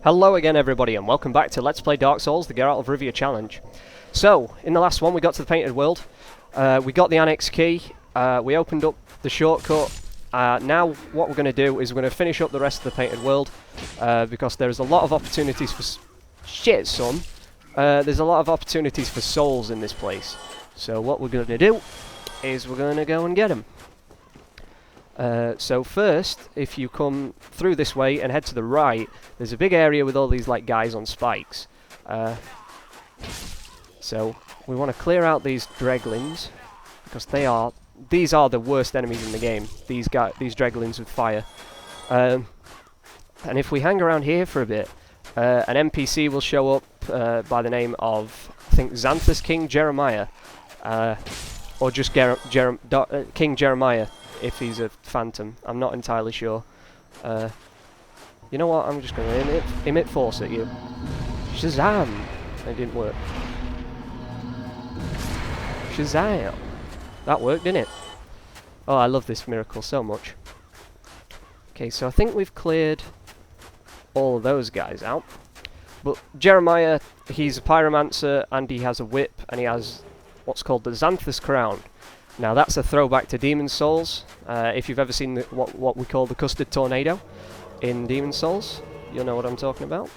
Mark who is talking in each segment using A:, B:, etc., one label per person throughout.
A: Hello again everybody and welcome back to Let's Play Dark Souls, the Geralt of Rivia challenge. So, in the last one we got to the Painted World, we got the Annex Key, we opened up the shortcut. Now what we're going to do is we're going to finish up the rest of the Painted World, because there's a lot of opportunities for there's a lot of opportunities for souls in this place. So what we're going to do is we're going to go and get them. So first, if you come through this way and head to the right, there's a big area with all these like guys on spikes. So we want to clear out these dreglins because these are the worst enemies in the game. These dreglins with fire. And if we hang around here for a bit, an NPC will show up by the name of, I think, Xanthus King Jeremiah, or just King Jeremiah. If he's a phantom, I'm not entirely sure. You know what? I'm just going to emit force at you. Shazam! It didn't work. Shazam! That worked, didn't it? Oh, I love this miracle so much. Okay, so I think we've cleared all of those guys out. But Jeremiah, he's a pyromancer, and he has a whip, and he has what's called the Xanthus Crown. Now that's a throwback to Demon Souls. If you've ever seen what we call the Custard Tornado in Demon Souls, you'll know what I'm talking about.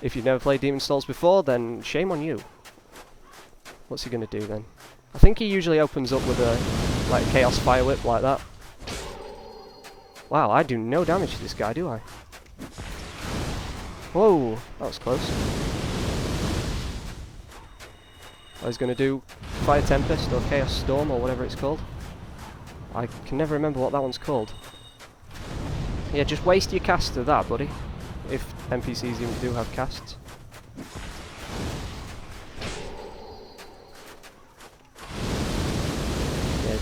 A: If you've never played Demon Souls before, then shame on you. What's he going to do then? I think he usually opens up with a Chaos Fire Whip like that. Wow, I do no damage to this guy, do I? Whoa, that was close. Oh, he's going to do Fire Tempest or Chaos Storm or whatever it's called. I can never remember what that one's called. Yeah, just waste your cast of that, buddy. If NPCs even do have casts. Yeah,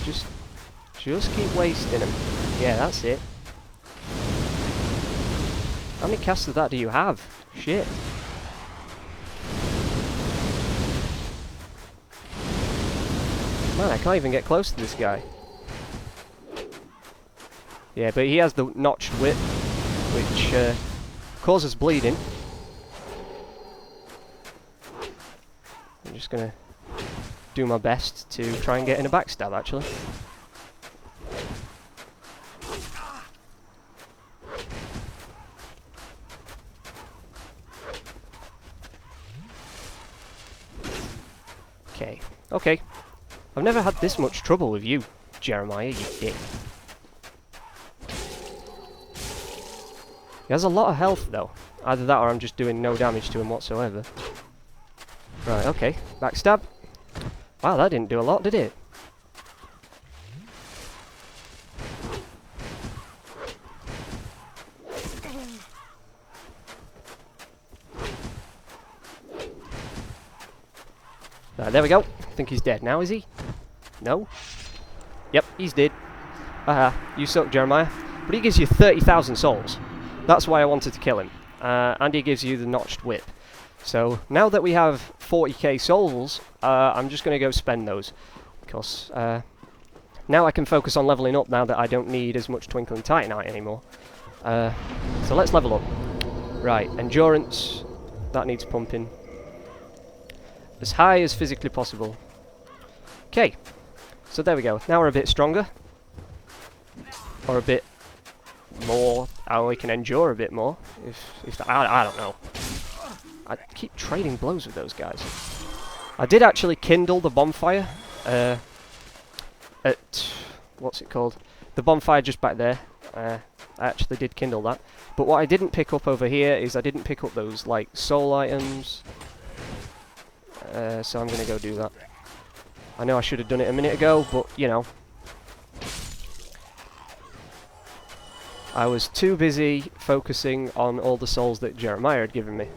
A: just keep wasting them. Yeah, that's it. How many casts of that do you have? Shit. Man, I can't even get close to this guy. Yeah, but he has the notched whip, which causes bleeding. I'm just gonna do my best to try and get in a backstab, actually. Okay. I've never had this much trouble with you, Jeremiah, you dick. He has a lot of health, though. Either that or I'm just doing no damage to him whatsoever. Right, okay. Backstab. Wow, that didn't do a lot, did it? Right, there we go. I think he's dead now, is he? No? Yep, he's dead. You suck, Jeremiah. But he gives you 30,000 souls. That's why I wanted to kill him. And he gives you the notched whip. So, now that we have 40k souls, I'm just going to go spend those. Because now I can focus on leveling up now that I don't need as much Twinkling Titanite anymore. So let's level up. Right, endurance. That needs pumping. As high as physically possible. Okay, so there we go. Now we're a bit stronger. Or a bit more. Oh, we can endure a bit more. I don't know. I keep trading blows with those guys. I did actually kindle the bonfire. At what's it called? The bonfire just back there. I actually did kindle that. But what I didn't pick up over here is I didn't pick up those like soul items. So I'm going to go do that. I know I should have done it a minute ago, but, you know. I was too busy focusing on all the souls that Jeremiah had given me.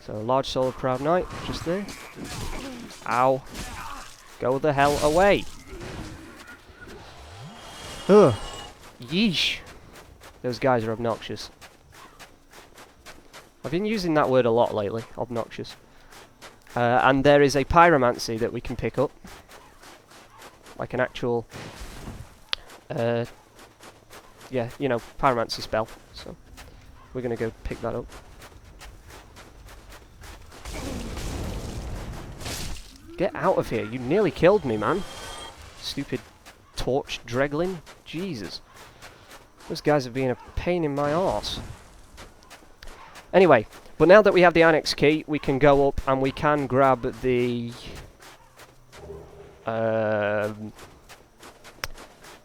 A: So, large soul of Proud Knight, just there. Ow. Go the hell away. Ugh. Yeesh. Those guys are obnoxious. I've been using that word a lot lately, obnoxious. And there is a pyromancy that we can pick up. Like an actual yeah, you know, pyromancy spell. So we're going to go pick that up. Get out of here. You nearly killed me, man. Stupid torch dreglin. Jesus. Those guys have been a pain in my arse. Anyway, but now that we have the annex key, we can go up and we can grab the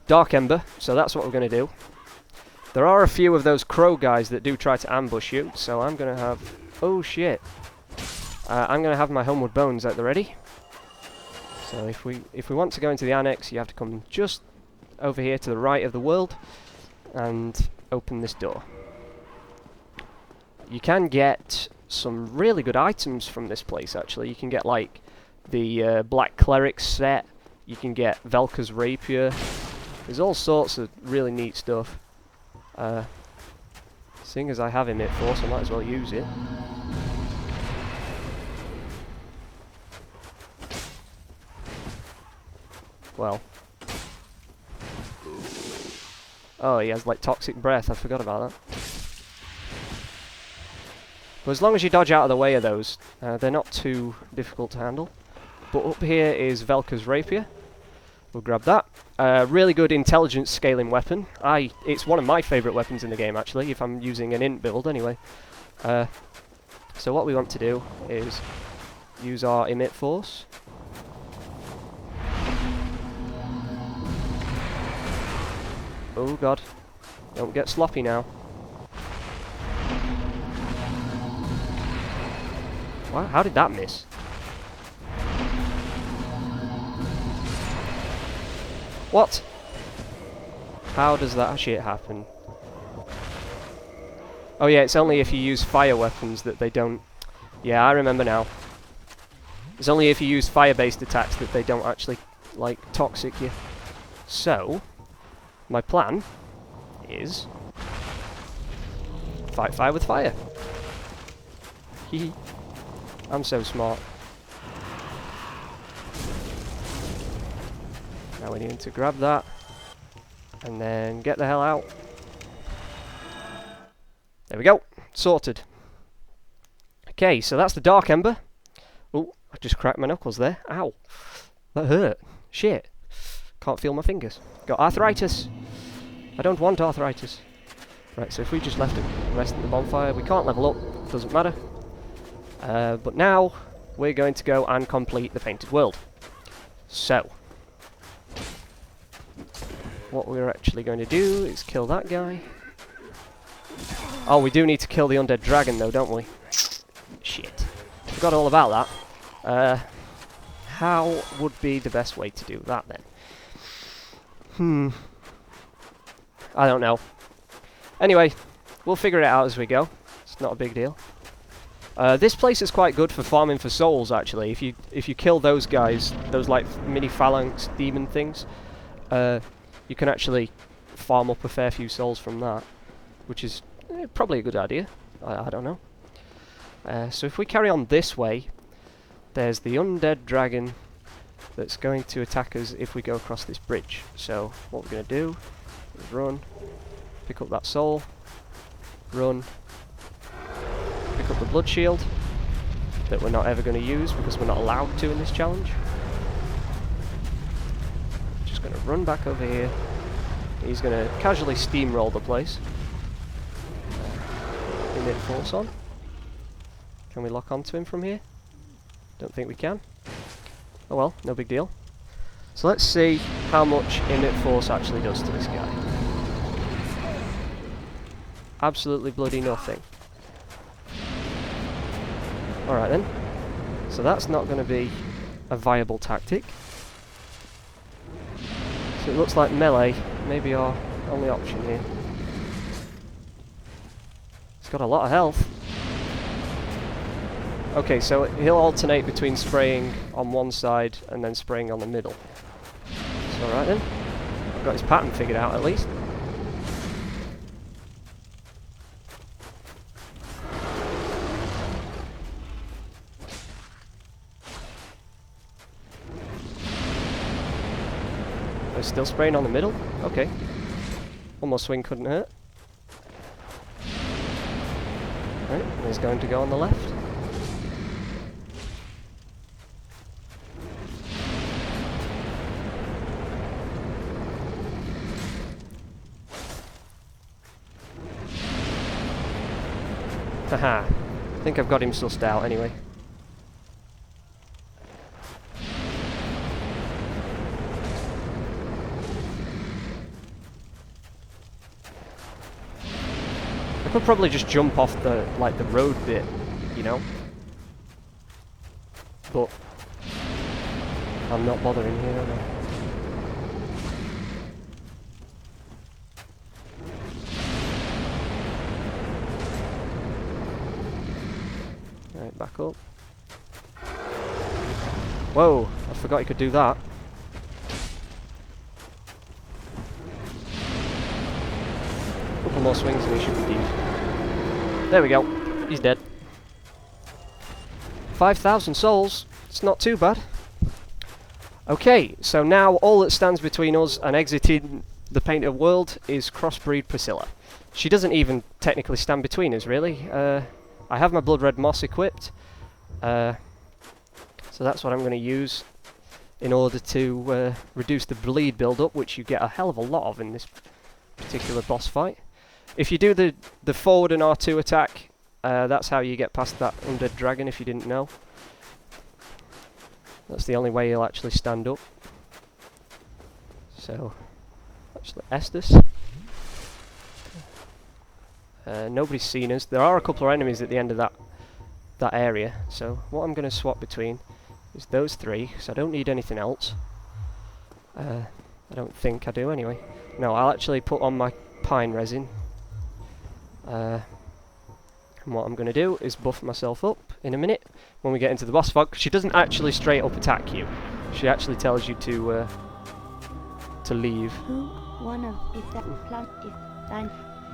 A: Dark Ember. So that's what we're going to do. There are a few of those crow guys that do try to ambush you, so I'm going to have... Oh, shit. I'm going to have my Homeward Bones at the ready. So if we want to go into the annex, you have to come just over here to the right of the world and open this door. You can get some really good items from this place, actually. You can get, like, the Black Cleric set. You can get Velka's Rapier. There's all sorts of really neat stuff. Seeing as I have Emit Force, I might as well use it. Well. Oh, he has, like, Toxic Breath. I forgot about that. But as long as you dodge out of the way of those, they're not too difficult to handle. But up here is Velka's Rapier. We'll grab that. Really good intelligence scaling weapon. It's one of my favourite weapons in the game, actually, if I'm using an int build anyway. So what we want to do is use our Emit Force. Oh god. Don't get sloppy now. Wow, how did that miss? What? How does that shit happen? Oh yeah, it's only if you use fire weapons that they don't... Yeah, I remember now. It's only if you use fire-based attacks that they don't actually, like, toxic you. So, my plan is... fight fire with fire. Hehe. I'm so smart. Now we need to grab that and then get the hell out. There we go. Sorted. Okay, so that's the Dark Ember. Oh, I just cracked my knuckles there. Ow. That hurt. Shit. Can't feel my fingers. Got arthritis. I don't want arthritis. Right, so if we just left it rest at the bonfire, we can't level up. Doesn't matter. But now we're going to go and complete the Painted World. So, what we're actually going to do is kill that guy. Oh, we do need to kill the undead dragon though, don't we? Shit. Forgot all about that. How would be the best way to do that then? I don't know. Anyway, we'll figure it out as we go. It's not a big deal. This place is quite good for farming for souls, actually. If you kill those guys, those like mini phalanx demon things, you can actually farm up a fair few souls from that, which is probably a good idea. I don't know. So if we carry on this way, there's the undead dragon that's going to attack us if we go across this bridge. So what we're going to do is run, pick up that soul, run, pick up the blood shield that we're not ever going to use because we're not allowed to in this challenge. Just going to run back over here. He's going to casually steamroll the place. Emit Force on. Can we lock onto him from here? Don't think we can. Oh well, no big deal. So let's see how much Emit Force actually does to this guy. Absolutely bloody nothing. Alright then. So that's not going to be a viable tactic. So it looks like melee may be our only option here. He's got a lot of health. Okay, so he'll alternate between spraying on one side and then spraying on the middle. So alright then. I've got his pattern figured out at least. They're still spraying on the middle? Okay. One more swing couldn't hurt. Right, and he's going to go on the left. Haha, I think I've got him sussed out anyway. I could probably just jump off the, like, the road bit, you know? But I'm not bothering here, am I? Right, back up. Whoa, I forgot you could do that. Couple more swings and he should be dead. There we go. He's dead. 5,000 souls. It's not too bad. Okay, so now all that stands between us and exiting the painted world is crossbreed Priscilla. She doesn't even technically stand between us, really. I have my blood red moss equipped, so that's what I'm going to use in order to reduce the bleed build-up, which you get a hell of a lot of in this particular boss fight. If you do the forward and R2 attack, that's how you get past that undead dragon, if you didn't know. That's the only way he'll actually stand up. So, actually, Estes. Nobody's seen us. There are a couple of enemies at the end of that area. So, what I'm going to swap between is those three, because I don't need anything else. I don't think I do, anyway. No, I'll actually put on my pine resin. And what I'm going to do is buff myself up in a minute when we get into the boss fight. She doesn't actually straight up attack you. She actually tells you to leave.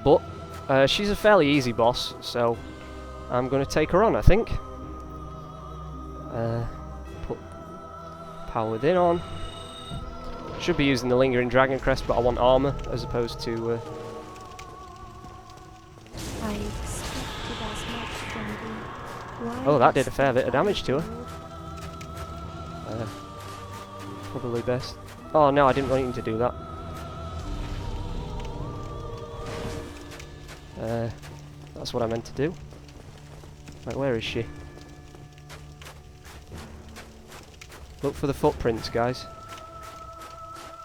A: But she's a fairly easy boss, so I'm going to take her on, I think. Put power within on. Should be using the lingering dragon crest, but I want armor as opposed to. Oh, that did a fair bit of damage to her. Probably best. Oh no, I didn't want him to do that. That's what I meant to do. Right, where is she? Look for the footprints, guys.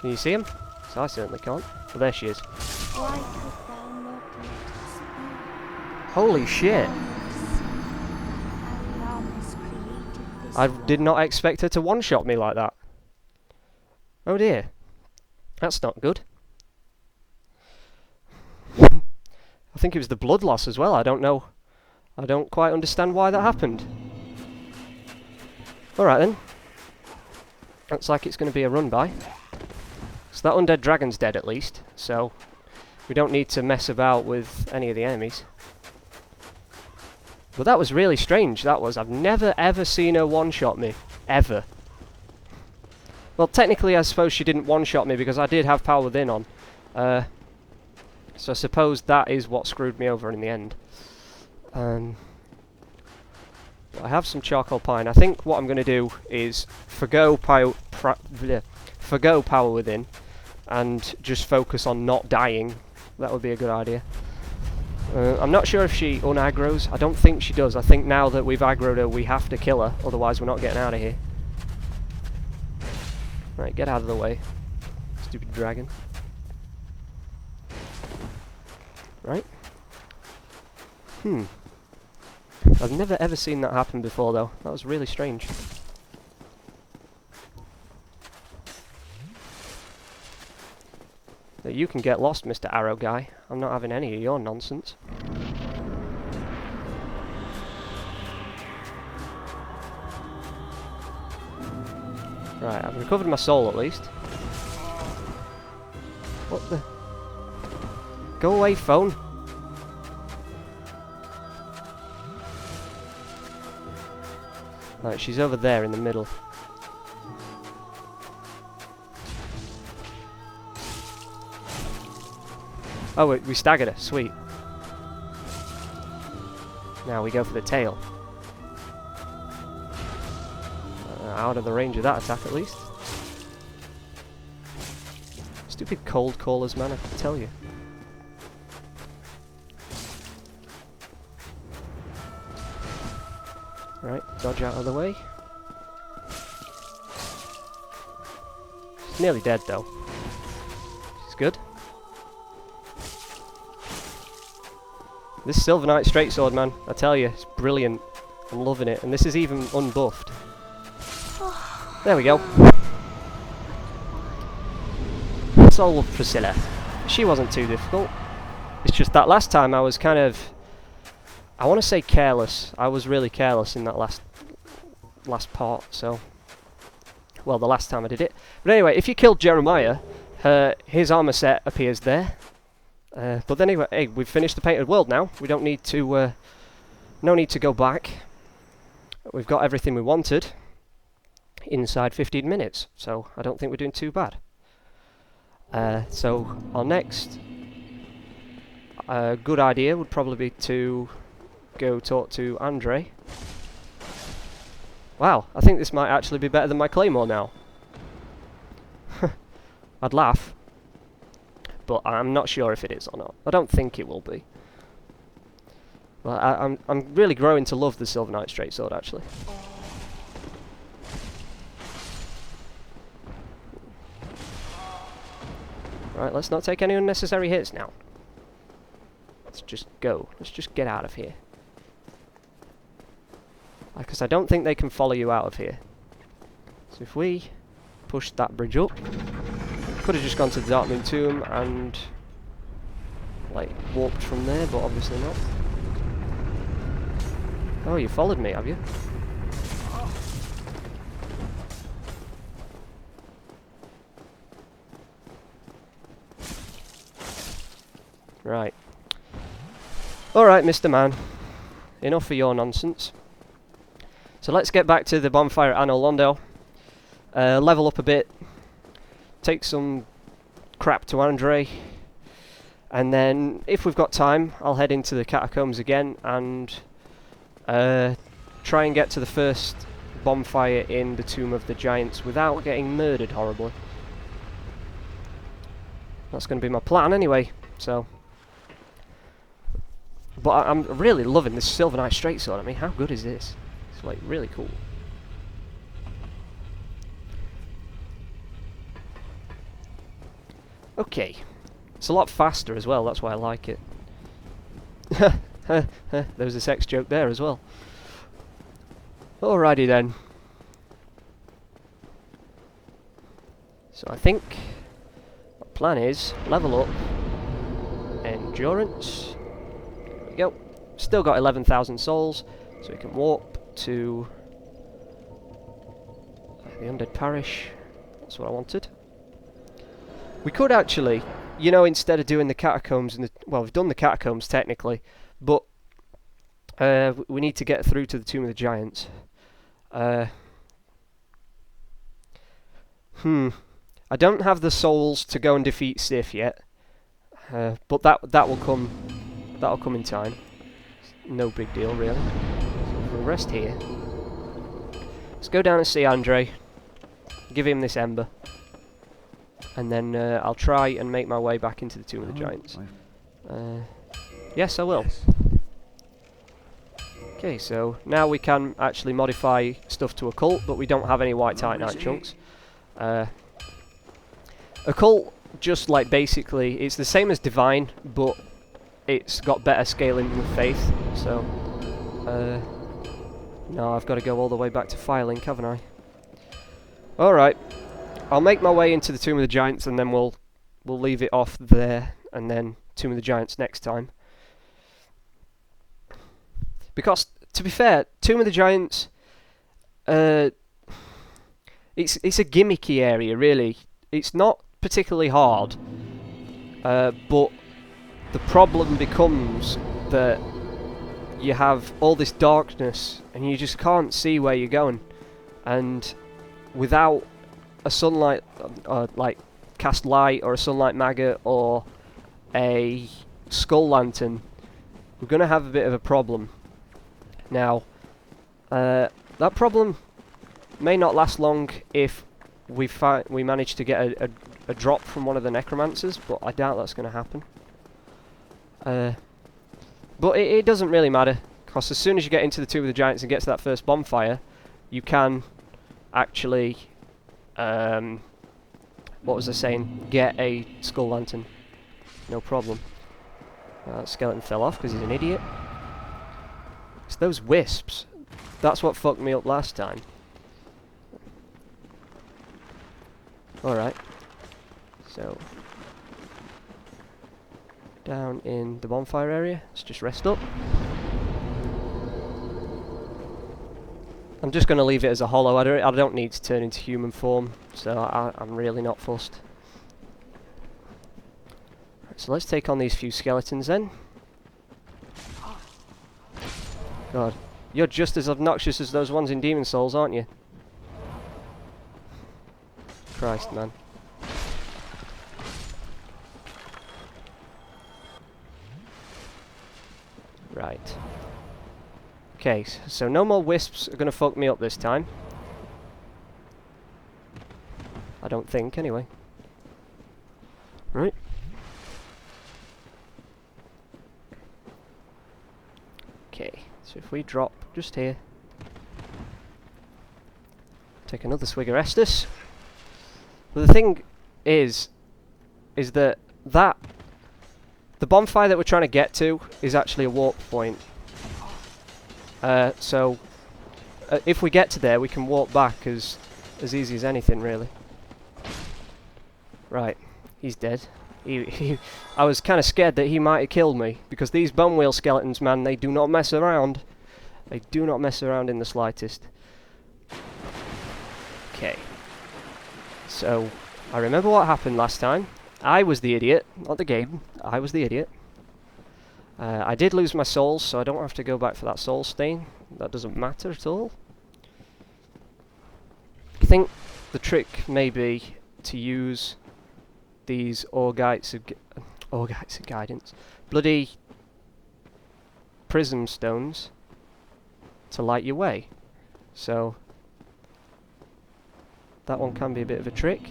A: Can you see them? So I certainly can't. Well, there she is. Holy shit! I did not expect her to one-shot me like that. Oh dear. That's not good. I think it was the blood loss as well, I don't know. I don't quite understand why that happened. Alright then. Looks like it's going to be a run-by. So that undead dragon's dead at least, so we don't need to mess about with any of the enemies. But that was really strange, that was. I've never ever seen her one-shot me. Ever. Well, technically I suppose she didn't one-shot me because I did have power within on. So I suppose that is what screwed me over in the end. But I have some charcoal pine. I think what I'm going to do is forgo power within and just focus on not dying. That would be a good idea. I'm not sure if she unaggroes. I don't think she does. I think now that we've aggroed her, we have to kill her, otherwise we're not getting out of here. Right, get out of the way. Stupid dragon. Right. I've never ever seen that happen before though. That was really strange. You can get lost, Mr. Arrow Guy. I'm not having any of your nonsense. Right, I've recovered my soul at least. What the? Go away, phone. Right, she's over there in the middle. Oh, we staggered her. Sweet. Now we go for the tail. Out of the range of that attack at least. Stupid cold callers, man, I can tell you. Right, dodge out of the way. It's nearly dead though. It's good. This Silver Knight straight sword, man, I tell you, it's brilliant. I'm loving it, and this is even unbuffed. There we go. Soul of Priscilla. She wasn't too difficult. It's just that last time I was kind of, I want to say careless. I was really careless in that last part, so... Well, the last time I did it. But anyway, if you killed Jeremiah, his armor set appears there. But then anyway, hey, we've finished the painted world now. We don't need to, no need to go back. We've got everything we wanted inside 15 minutes, so I don't think we're doing too bad. So our next good idea would probably be to go talk to Andre. Wow, I think this might actually be better than my claymore now. I'd laugh, but I'm not sure if it is or not. I don't think it will be. Well, I'm really growing to love the Silver Knight straight sword actually. Right, let's not take any unnecessary hits now. Let's just go. Let's just get out of here. Because I don't think they can follow you out of here. So if we push that bridge up, could have just gone to the Darkmoon Tomb and like warped from there, but obviously not. Oh, you followed me, have you? Right. Alright, Mr. Man. Enough of your nonsense. So let's get back to the bonfire at Anor Londo. Level up a bit. Take some crap to Andre. And then, if we've got time, I'll head into the catacombs again and try and get to the first bonfire in the Tomb of the Giants without getting murdered horribly. That's going to be my plan anyway, so... But I'm really loving this Silver Knight straight sword. I mean, how good is this? It's like really cool. Okay. It's a lot faster as well, that's why I like it. There was a sex joke there as well. Alrighty then. So I think my plan is level up endurance. There we go. Still got 11,000 souls, so we can warp to the Undead Parish. That's what I wanted. We could actually, you know, instead of doing the catacombs, well, we've done the catacombs technically, but we need to get through to the Tomb of the Giants. I don't have the souls to go and defeat Sif yet, but that will come. That'll come in time. No big deal, really. So we'll rest here. Let's go down and see Andre. Give him this ember. And then I'll try and make my way back into the Tomb of the Giants. Yes, I will. Okay, so now we can actually modify stuff to Occult, but we don't have any white Titanite chunks. Occult, just like basically, it's the same as Divine, but it's got better scaling with Faith, so... no, I've got to go all the way back to Firelink, haven't I? Alright. I'll make my way into the Tomb of the Giants and then we'll leave it off there and then Tomb of the Giants next time. Because, to be fair, Tomb of the Giants, it's a gimmicky area, really. It's not particularly hard, but the problem becomes that you have all this darkness and you just can't see where you're going. And without a sunlight, like cast light or a sunlight maggot or a skull lantern, we're going to have a bit of a problem. Now, that problem may not last long if we manage to get a drop from one of the necromancers, but I doubt that's going to happen. But it doesn't really matter, because as soon as you get into the Tomb of the Giants and get to that first bonfire, you can actually, what was I saying, get a skull lantern. No problem. That skeleton fell off because he's an idiot. It's those wisps. That's what fucked me up last time. Alright. So, down in the bonfire area, let's just rest up. I'm just going to leave it as a hollow. I don't need to turn into human form, so I'm really not fussed. Right, so let's take on these few skeletons then. God, you're just as obnoxious as those ones in Demon Souls, aren't you? Christ, man. Right. Okay, so no more wisps are going to fuck me up this time. I don't think, anyway. Right. Okay, so if we drop just here. Take another swig of Estus. But the thing is that the bonfire that we're trying to get to is actually a warp point. So if we get to there, we can walk back as easy as anything, really. Right, he's dead. I was kind of scared that he might have killed me, because these bone wheel skeletons, man, they do not mess around. They do not mess around in the slightest. Okay. So, I remember what happened last time. I was the idiot, not the game. I was the idiot. I did lose my souls, so I don't have to go back for that soul stain. That doesn't matter at all. I think the trick may be to use these Orgites of Guidance, bloody prism stones, to light your way. So that one can be a bit of a trick.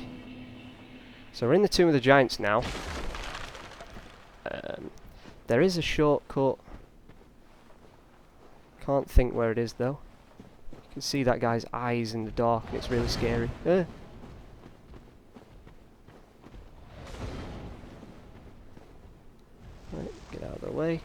A: So we're in the Tomb of the Giants now. There is a shortcut. Can't think where it is though. You can see that guy's eyes in the dark and it's really scary. Right, get out of the way.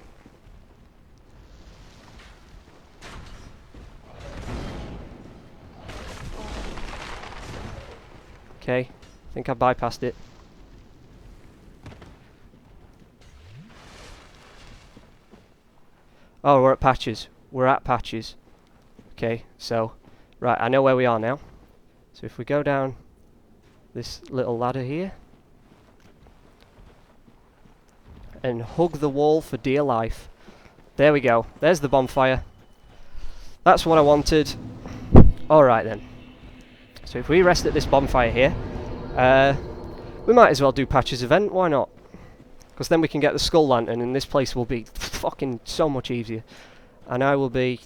A: Okay, I think I bypassed it. Oh, we're at Patches. We're at Patches. Okay, so, right, I know where we are now. So if we go down this little ladder here, and hug the wall for dear life. There we go. There's the bonfire. That's what I wanted. Alright then. So if we rest at this bonfire here, we might as well do Patches event, why not? Because then we can get the skull lantern and this place will be fucking so much easier. And I will be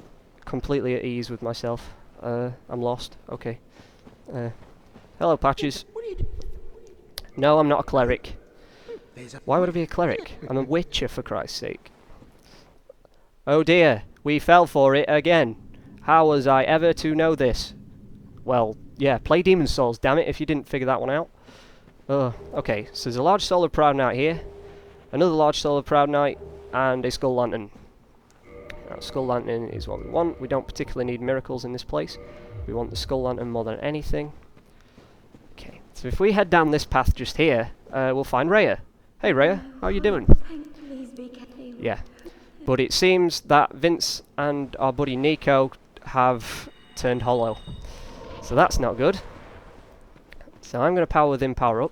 A: completely at ease with myself. I'm lost. Okay. Hello, Patches. No, I'm not a cleric. Why would I be a cleric? I'm a witcher, for Christ's sake. Oh dear, we fell for it again. How was I ever to know this? Well, yeah, play Demon Souls, damn it, if you didn't figure that one out. Okay, so there's a large soul of Proud Knight here, another large soul of Proud Knight, and a skull lantern. Now, skull lantern is what we want. We don't particularly need miracles in this place. We want the skull lantern more than anything. Okay, so if we head down this path just here, we'll find Rhea. Hey Rhea, how you doing? Yeah, but it seems that Vince and our buddy Nico have turned hollow. So that's not good. So I'm going to power within, power up.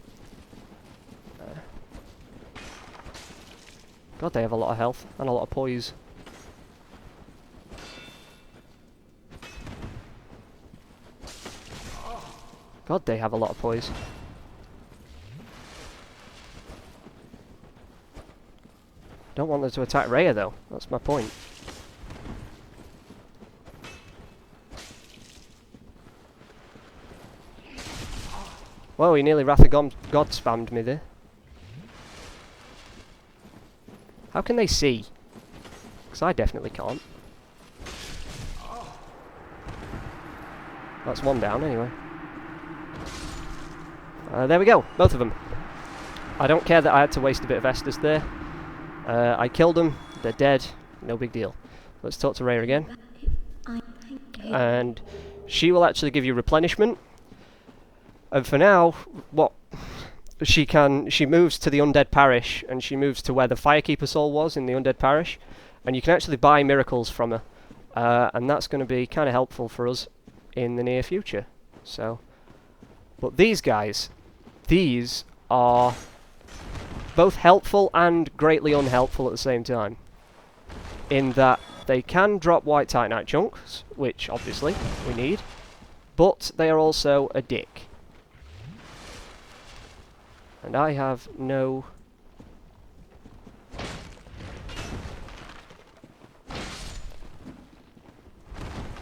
A: God, they have a lot of health and a lot of poise. God, they have a lot of poise. Don't want them to attack Rhea though, that's my point. Whoa, he nearly Wrath of God spammed me there. How can they see? Because I definitely can't. That's one down anyway. There we go, both of them. I don't care that I had to waste a bit of Estus there. I killed them, they're dead, no big deal. Let's talk to Rhea again. And she will actually give you replenishment. And for now, what she moves to the Undead Parish, and she moves to where the Firekeeper Soul was in the Undead Parish, and you can actually buy miracles from her. And that's going to be kind of helpful for us in the near future. So, but these guys, these are both helpful and greatly unhelpful at the same time, in that they can drop white Titanite chunks, which obviously we need, but they are also a dick. And I have no...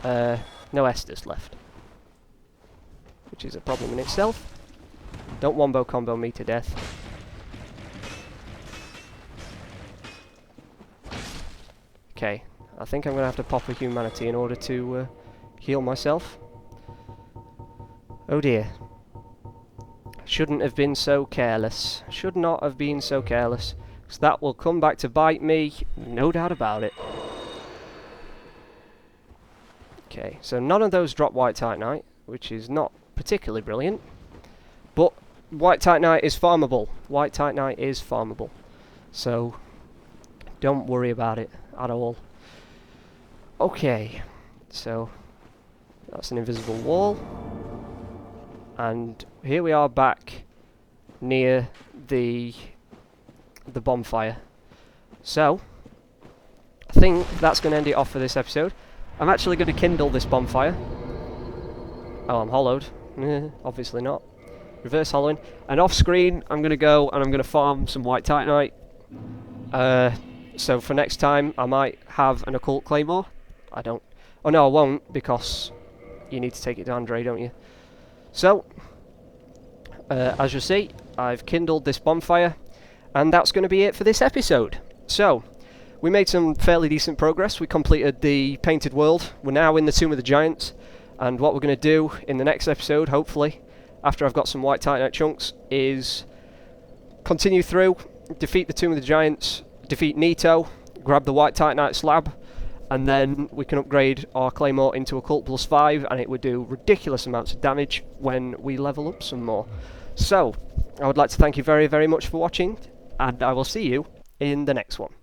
A: no Estus left, which is a problem in itself. Don't wombo combo me to death. Okay, I think I'm going to have to pop a humanity in order to heal myself. Oh dear. Shouldn't have been so careless. Should not have been so careless. Because that will come back to bite me, no doubt about it. Okay, so none of those drop white Titanite, which is not particularly brilliant. But white Titanite is farmable. White Titanite is farmable. So, don't worry about it at all. Okay, so that's an invisible wall. And here we are back near the bonfire. So, I think that's going to end it off for this episode. I'm actually going to kindle this bonfire. Oh, I'm hollowed. Obviously not. Reverse hollowing. And off screen, I'm going to go and I'm going to farm some white Titanite. So for next time, I might have an occult claymore. I don't... Oh no, I won't, because you need to take it to Andre, don't you? So, as you see, I've kindled this bonfire, and that's going to be it for this episode. So, we made some fairly decent progress. We completed the painted world. We're now in the Tomb of the Giants, and what we're going to do in the next episode, hopefully, after I've got some white Titanite chunks, is continue through, defeat the Tomb of the Giants, defeat Nito, grab the white Titanite slab, and then we can upgrade our Claymore into Occult +5, and it would do ridiculous amounts of damage when we level up some more. So, I would like to thank you very, very much for watching, and I will see you in the next one.